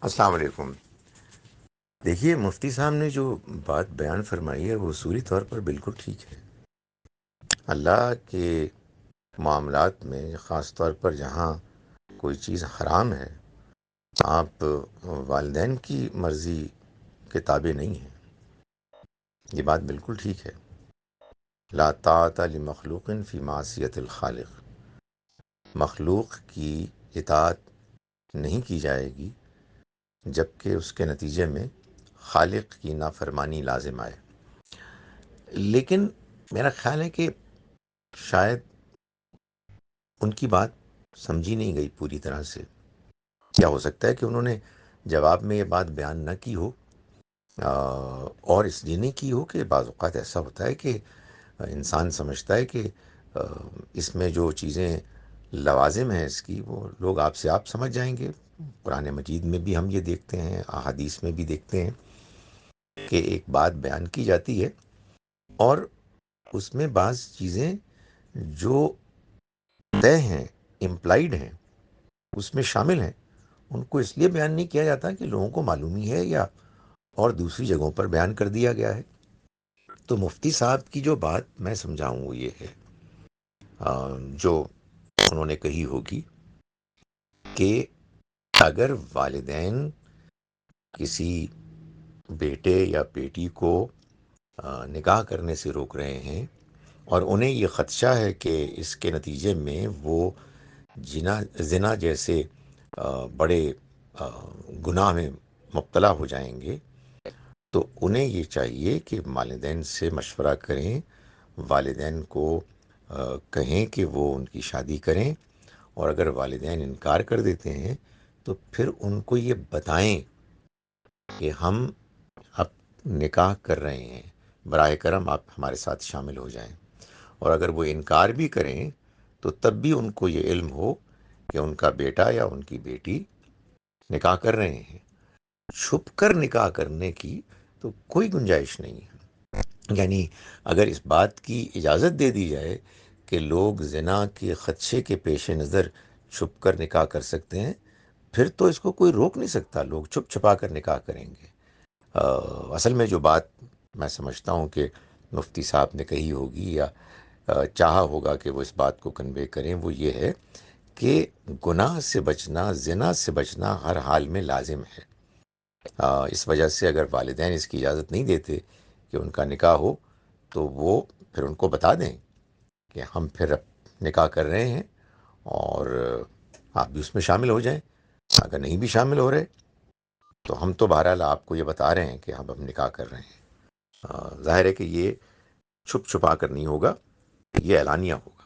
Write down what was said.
السلام علیکم۔ دیکھیے، مفتی صاحب نے جو بات بیان فرمائی ہے وہ اصولی طور پر بالکل ٹھیک ہے۔ اللہ کے معاملات میں خاص طور پر جہاں کوئی چیز حرام ہے، آپ والدین کی مرضی کے تابع نہیں ہیں، یہ بات بالکل ٹھیک ہے۔ لا طاعۃ لمخلوق فی معصیت الخالق، مخلوق کی اطاعت نہیں کی جائے گی جبکہ اس کے نتیجے میں خالق کی نافرمانی لازم آئے۔ لیکن میرا خیال ہے کہ شاید ان کی بات سمجھی نہیں گئی پوری طرح سے۔ کیا ہو سکتا ہے کہ انہوں نے جواب میں یہ بات بیان نہ کی ہو، اور اس لیے نہیں کی ہو کہ بعض اوقات ایسا ہوتا ہے کہ انسان سمجھتا ہے کہ اس میں جو چیزیں لوازم ہیں اس کی، وہ لوگ آپ سے آپ سمجھ جائیں گے۔ قرآن مجید میں بھی ہم یہ دیکھتے ہیں، احادیث میں بھی دیکھتے ہیں کہ ایک بات بیان کی جاتی ہے اور اس میں بعض چیزیں جو طے ہیں، امپلائیڈ ہیں، اس میں شامل ہیں، ان کو اس لیے بیان نہیں کیا جاتا کہ لوگوں کو معلوم ہی ہے یا اور دوسری جگہوں پر بیان کر دیا گیا ہے۔ تو مفتی صاحب کی جو بات میں سمجھاؤں وہ یہ ہے، جو انہوں نے کہی ہوگی کہ اگر والدین کسی بیٹے یا بیٹی کو نکاح کرنے سے روک رہے ہیں اور انہیں یہ خدشہ ہے کہ اس کے نتیجے میں وہ زنا جیسے بڑے گناہ میں مبتلا ہو جائیں گے، تو انہیں یہ چاہیے کہ والدین سے مشورہ کریں، والدین کو کہیں کہ وہ ان کی شادی کریں، اور اگر والدین انکار کر دیتے ہیں تو پھر ان کو یہ بتائیں کہ ہم اب نکاح کر رہے ہیں، براہ کرم آپ ہمارے ساتھ شامل ہو جائیں۔ اور اگر وہ انکار بھی کریں تو تب بھی ان کو یہ علم ہو کہ ان کا بیٹا یا ان کی بیٹی نکاح کر رہے ہیں۔ چھپ کر نکاح کرنے کی تو کوئی گنجائش نہیں ہے۔ یعنی اگر اس بات کی اجازت دے دی جائے کہ لوگ زنا کے خدشے کے پیش نظر چھپ کر نکاح کر سکتے ہیں، پھر تو اس کو کوئی روک نہیں سکتا، لوگ چھپ چھپا کر نکاح کریں گے۔ اصل میں جو بات میں سمجھتا ہوں کہ مفتی صاحب نے کہی ہوگی یا چاہا ہوگا کہ وہ اس بات کو کنوے کریں، وہ یہ ہے کہ گناہ سے بچنا، زنا سے بچنا ہر حال میں لازم ہے۔ اس وجہ سے اگر والدین اس کی اجازت نہیں دیتے کہ ان کا نکاح ہو، تو وہ پھر ان کو بتا دیں کہ ہم پھر اب نکاح کر رہے ہیں اور آپ بھی اس میں شامل ہو جائیں۔ اگر نہیں بھی شامل ہو رہے تو ہم تو بہرحال آپ کو یہ بتا رہے ہیں کہ ہم اب نکاح کر رہے ہیں۔ ظاہر ہے کہ یہ چھپ چھپا کر نہیں ہوگا، یہ اعلانیہ ہوگا۔